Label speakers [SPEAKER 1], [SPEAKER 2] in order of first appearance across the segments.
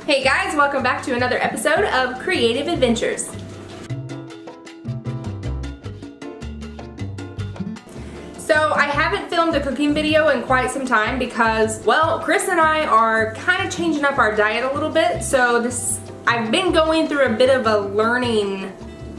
[SPEAKER 1] Hey guys, welcome back to another episode of Creative Adventures. So I haven't filmed a cooking video in quite some time because, well, Chris and I are kind of changing up our diet a little bit. So I've been going through a bit of a learning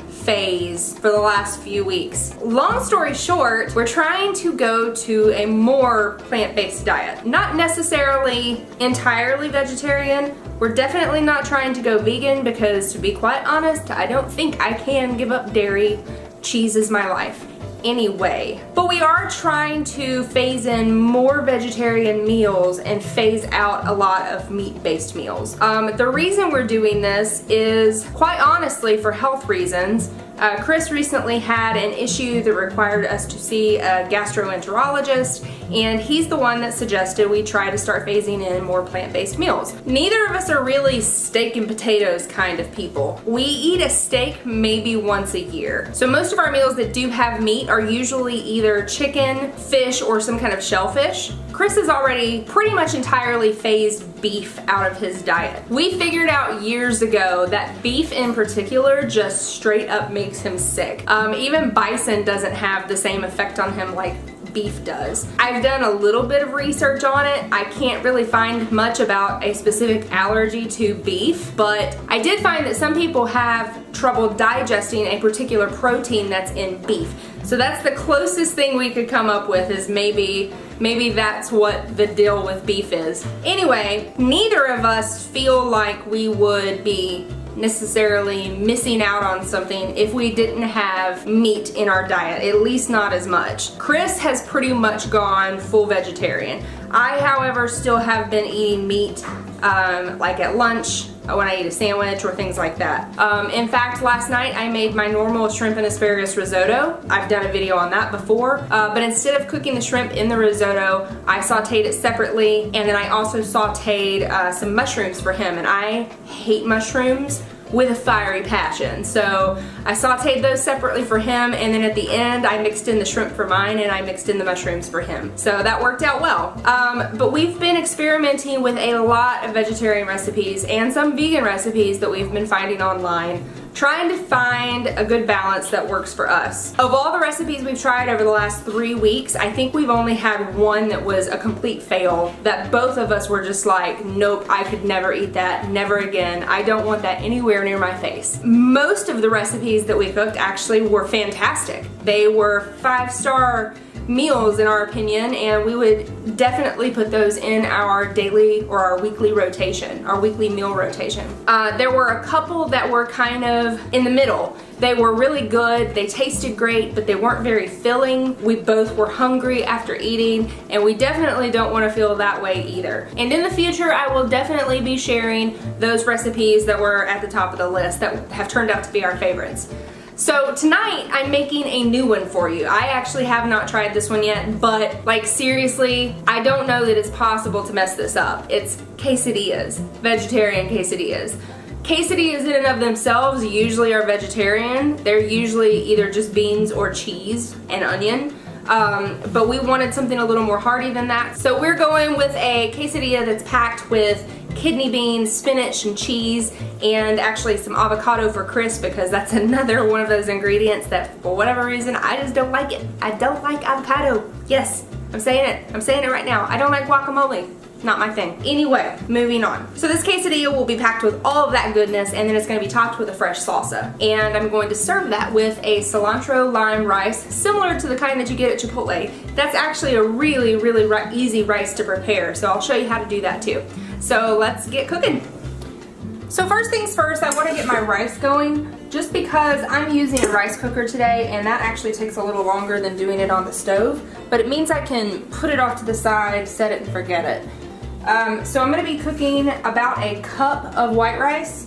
[SPEAKER 1] phase for the last few weeks. Long story short, we're trying to go to a more plant-based diet. Not necessarily entirely vegetarian. We're definitely not trying to go vegan because, to be quite honest, I don't think I can give up dairy. Cheese is my life anyway. But we are trying to phase in more vegetarian meals and phase out a lot of meat-based meals. The reason we're doing this is, quite honestly, for health reasons. Chris recently had an issue that required us to see a gastroenterologist, and he's the one that suggested we try to start phasing in more plant-based meals. Neither of us are really steak and potatoes kind of people. We eat a steak maybe once a year. So most of our meals that do have meat are usually either chicken, fish, or some kind of shellfish. Chris has already pretty much entirely phased beef out of his diet. We figured out years ago that beef in particular just straight up makes him sick. Even bison doesn't have the same effect on him like beef does. I've done a little bit of research on it. I can't really find much about a specific allergy to beef, but I did find that some people have trouble digesting a particular protein that's in beef. So that's the closest thing we could come up with, is maybe that's what the deal with beef is. Anyway, neither of us feel like we would be necessarily missing out on something if we didn't have meat in our diet, at least not as much. Chris has pretty much gone full vegetarian. I, however, still have been eating meat like at lunch, when I eat a sandwich or things like that. In fact, last night I made my normal shrimp and asparagus risotto. I've done a video on that before, but instead of cooking the shrimp in the risotto, I sauteed it separately, and then I also sauteed some mushrooms for him, and I hate mushrooms with a fiery passion. So I sauteed those separately for him, and then at the end I mixed in the shrimp for mine and I mixed in the mushrooms for him. So that worked out well. But we've been experimenting with a lot of vegetarian recipes and some vegan recipes that we've been finding online, trying to find a good balance that works for us. Of all the recipes we've tried over the last 3 weeks, I think we've only had one that was a complete fail, that both of us were just like, nope, I could never eat that, never again. I don't want that anywhere near my face. Most of the recipes that we cooked actually were fantastic. They were 5-star meals in our opinion, and we would definitely put those in our daily or our weekly rotation, our weekly meal rotation. There were a couple that were kind of in the middle. They were really good, they tasted great, but they weren't very filling. We both were hungry after eating, and we definitely don't want to feel that way either. And in the future, I will definitely be sharing those recipes that were at the top of the list that have turned out to be our favorites. So tonight, I'm making a new one for you. I actually have not tried this one yet, but like seriously, I don't know that it's possible to mess this up. It's quesadillas, vegetarian quesadillas. Quesadillas in and of themselves usually are vegetarian. They're usually either just beans or cheese and onion. But we wanted something a little more hearty than that. So we're going with a quesadilla that's packed with kidney beans, spinach, and cheese, and actually some avocado for Chris, because that's another one of those ingredients that for whatever reason I just don't like it. I don't like avocado. Yes, I'm saying it. I'm saying it right now. I don't like guacamole. Not my thing. Anyway, moving on. So this quesadilla will be packed with all of that goodness, and then it's going to be topped with a fresh salsa. And I'm going to serve that with a cilantro lime rice, similar to the kind that you get at Chipotle. That's actually a really easy rice to prepare, so I'll show you how to do that too. So let's get cooking. So first things first, I want to get my rice going, just because I'm using a rice cooker today, and that actually takes a little longer than doing it on the stove, but it means I can put it off to the side, set it, and forget it. So I'm going to be cooking about a cup of white rice,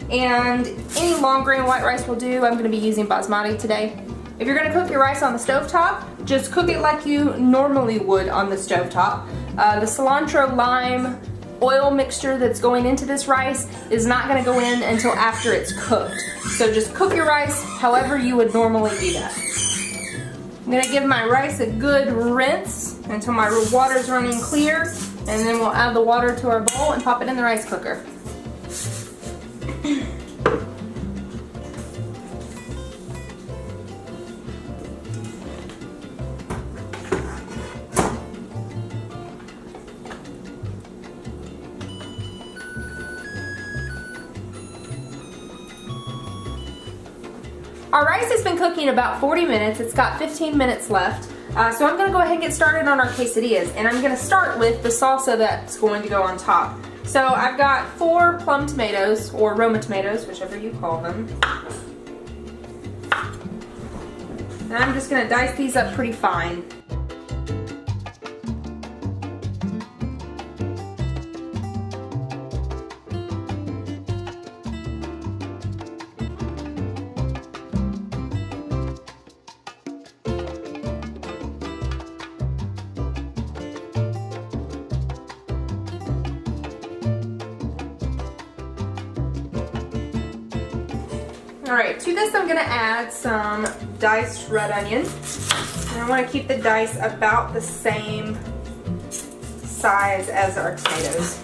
[SPEAKER 1] and any long grain white rice will do. I'm going to be using basmati today. If you're going to cook your rice on the stovetop, just cook it like you normally would on the stovetop. The cilantro lime oil mixture that's going into this rice is not going to go in until after it's cooked. So just cook your rice however you would normally do that. I'm going to give my rice a good rinse until my water's running clear, and then we'll add the water to our bowl and pop it in the rice cooker. Our rice has been cooking about 40 minutes. It's got 15 minutes left. So I'm gonna go ahead and get started on our quesadillas, and I'm gonna start with the salsa that's going to go on top. So I've got 4 plum tomatoes, or Roma tomatoes, whichever you call them. And I'm just gonna dice these up pretty fine. Alright, to this I'm going to add some diced red onion. And I want to keep the dice about the same size as our tomatoes.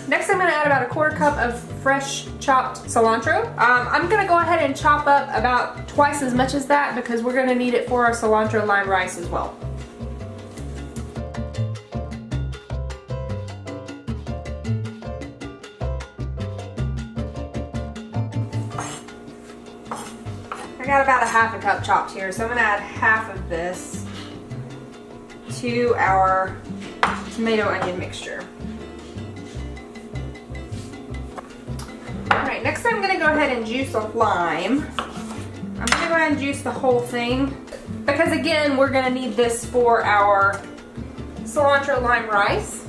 [SPEAKER 1] Next I'm going to add about a 1/4 cup of fresh chopped cilantro. I'm going to go ahead and chop up about twice as much as that because we're going to need it for our cilantro lime rice as well. I got about a 1/2 cup chopped here, so I'm going to add half of this to our tomato onion mixture. Alright, next I'm going to go ahead and juice a lime. I'm going to go ahead and juice the whole thing because again we're going to need this for our cilantro lime rice.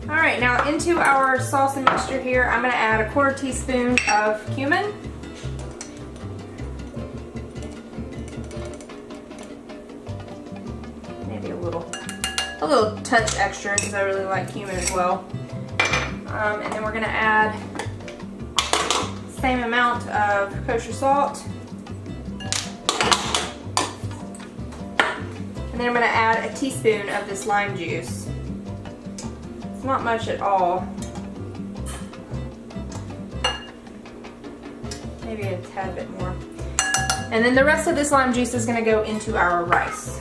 [SPEAKER 1] Alright, now into our salsa mixture here, I'm going to add a 1/4 teaspoon of cumin. Maybe a little touch extra because I really like cumin as well. And then we're going to add the same amount of kosher salt. And then I'm going to add a teaspoon of this lime juice. It's not much at all. Maybe a tad bit more. And then the rest of this lime juice is going to go into our rice.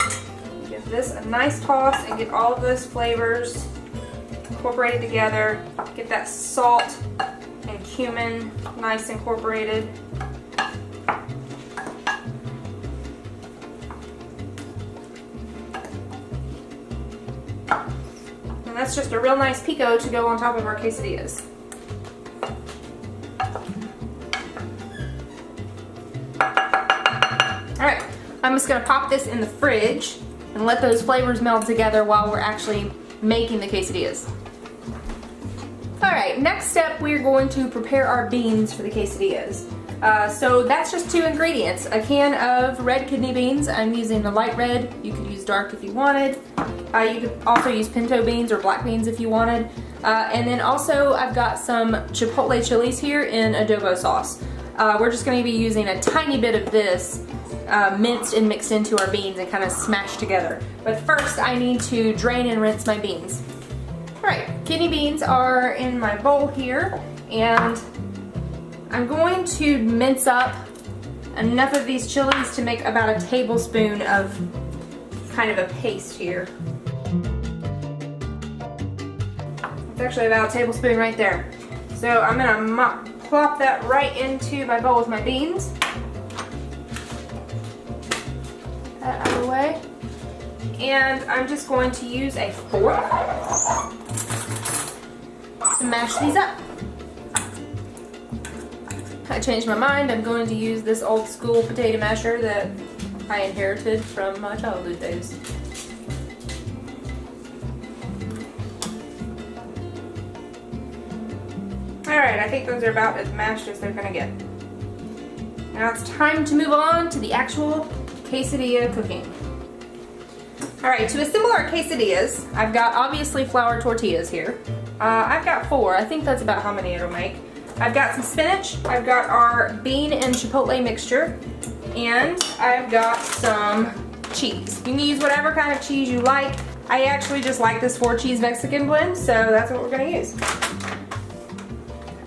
[SPEAKER 1] Give this a nice toss and get all of those flavors incorporated together. Get that salt and cumin nice incorporated. That's just a real nice pico to go on top of our quesadillas. Alright, I'm just going to pop this in the fridge and let those flavors meld together while we're actually making the quesadillas. Alright, next step we're going to prepare our beans for the quesadillas. So that's just 2 ingredients. A can of red kidney beans. I'm using the light red. You could use dark if you wanted. You could also use pinto beans or black beans if you wanted. And then also I've got some chipotle chilies here in adobo sauce. We're just going to be using a tiny bit of this minced and mixed into our beans and kind of smashed together. But first I need to drain and rinse my beans. Alright, kidney beans are in my bowl here, and I'm going to mince up enough of these chilies to make about a tablespoon of kind of a paste here. It's actually about a tablespoon right there. So I'm going to plop that right into my bowl with my beans. That out of the way. And I'm just going to use a fork to mash these up. I changed my mind. I'm going to use this old school potato masher that I inherited from my childhood days. Alright, I think those are about as mashed as they're going to get. Now it's time to move on to the actual quesadilla cooking. Alright, to assemble our quesadillas, I've got obviously flour tortillas here. I've got 4. I think that's about how many it'll make. I've got some spinach, I've got our bean and chipotle mixture, and I've got some cheese. You can use whatever kind of cheese you like. I actually just like this 4-cheese Mexican blend, so that's what we're gonna use.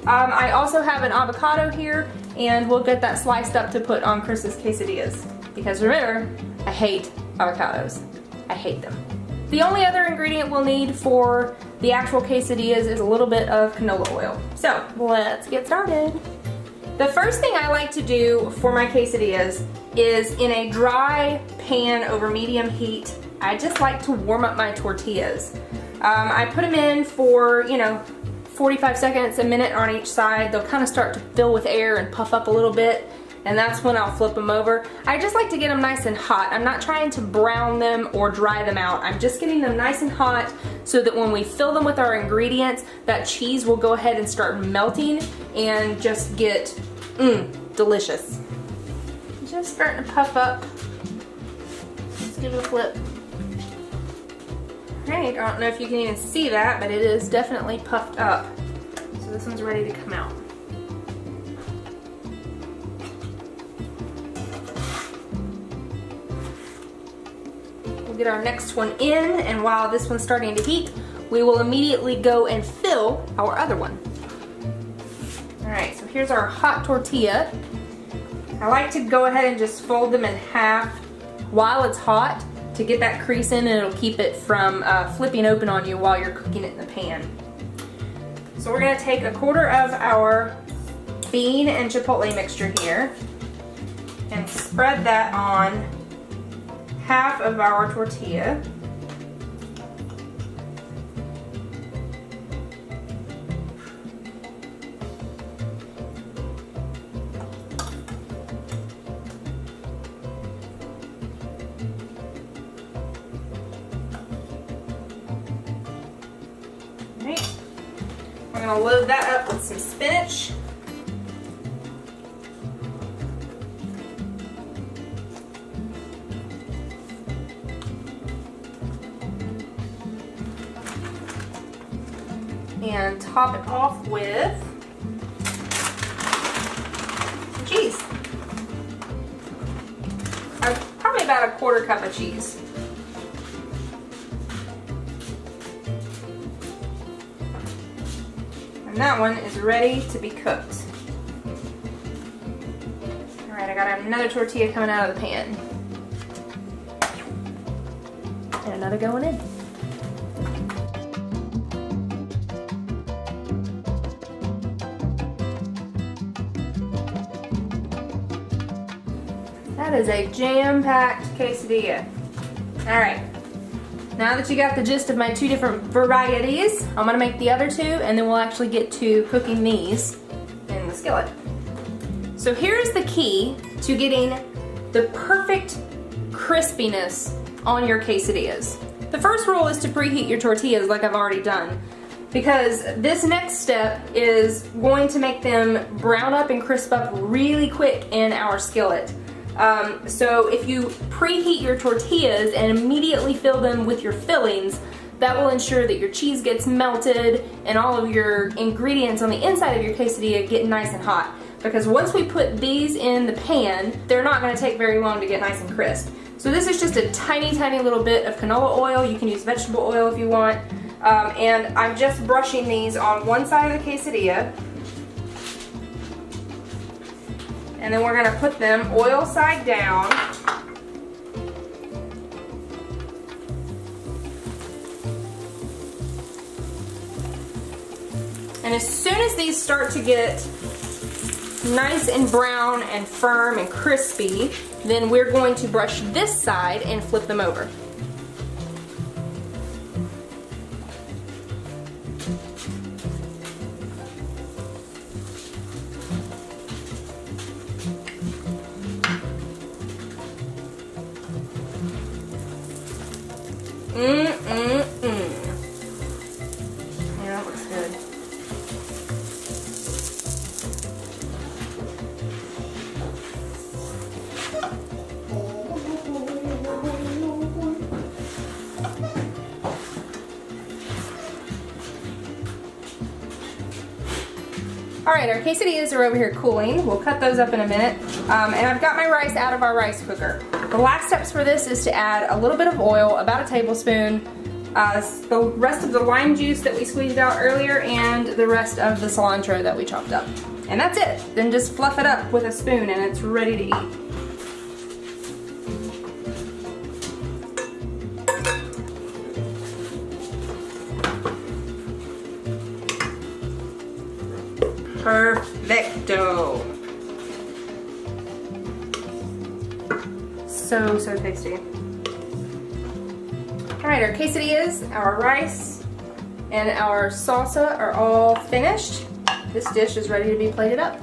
[SPEAKER 1] I also have an avocado here, and we'll get that sliced up to put on Chris's quesadillas. Because remember, I hate avocados. I hate them. The only other ingredient we'll need for the actual quesadillas is a little bit of canola oil. So let's get started. The first thing I like to do for my quesadillas is in a dry pan over medium heat, I just like to warm up my tortillas. I put them in for, 45 seconds, a minute on each side. They'll kind of start to fill with air and puff up a little bit, and that's when I'll flip them over. I just like to get them nice and hot. I'm not trying to brown them or dry them out. I'm just getting them nice and hot so that when we fill them with our ingredients, that cheese will go ahead and start melting and just get, delicious. Just starting to puff up. Let's give it a flip. Alright, I don't know if you can even see that, but it is definitely puffed up. So this one's ready to come out. We'll get our next one in, and while this one's starting to heat, we will immediately go and fill our other one. Alright, so here's our hot tortilla. I like to go ahead and just fold them in half while it's hot to get that crease in, and it'll keep it from flipping open on you while you're cooking it in the pan. So we're going to take a quarter of our bean and chipotle mixture here and spread that on half of our tortilla. We're going to load that up with some spinach. And top it off with some cheese. Probably about a quarter cup of cheese. And that one is ready to be cooked. Alright, I got another tortilla coming out of the pan. And another going in. That is a jam-packed quesadilla. Alright. Now that you got the gist of my two different varieties, I'm going to make the other two, and then we'll actually get to cooking these in the skillet. So here's the key to getting the perfect crispiness on your quesadillas. The first rule is to preheat your tortillas like I've already done, because this next step is going to make them brown up and crisp up really quick in our skillet. So if you preheat your tortillas and immediately fill them with your fillings, that will ensure that your cheese gets melted and all of your ingredients on the inside of your quesadilla get nice and hot. Because once we put these in the pan, they're not going to take very long to get nice and crisp. So this is just a tiny, tiny little bit of canola oil. You can use vegetable oil if you want. And I'm just brushing these on one side of the quesadilla. And then we're going to put them oil side down. And as soon as these start to get nice and brown and firm and crispy, then we're going to brush this side and flip them over. Yeah, that looks good. Alright, our quesadillas are over here cooling. We'll cut those up in a minute. And I've got my rice out of our rice cooker. The last steps for this is to add a little bit of oil, about a tablespoon, the rest of the lime juice that we squeezed out earlier, and the rest of the cilantro that we chopped up. And that's it. Then just fluff it up with a spoon and it's ready to eat. Perfecto. So tasty. Alright, our quesadillas, our rice, and our salsa are all finished. This dish is ready to be plated up.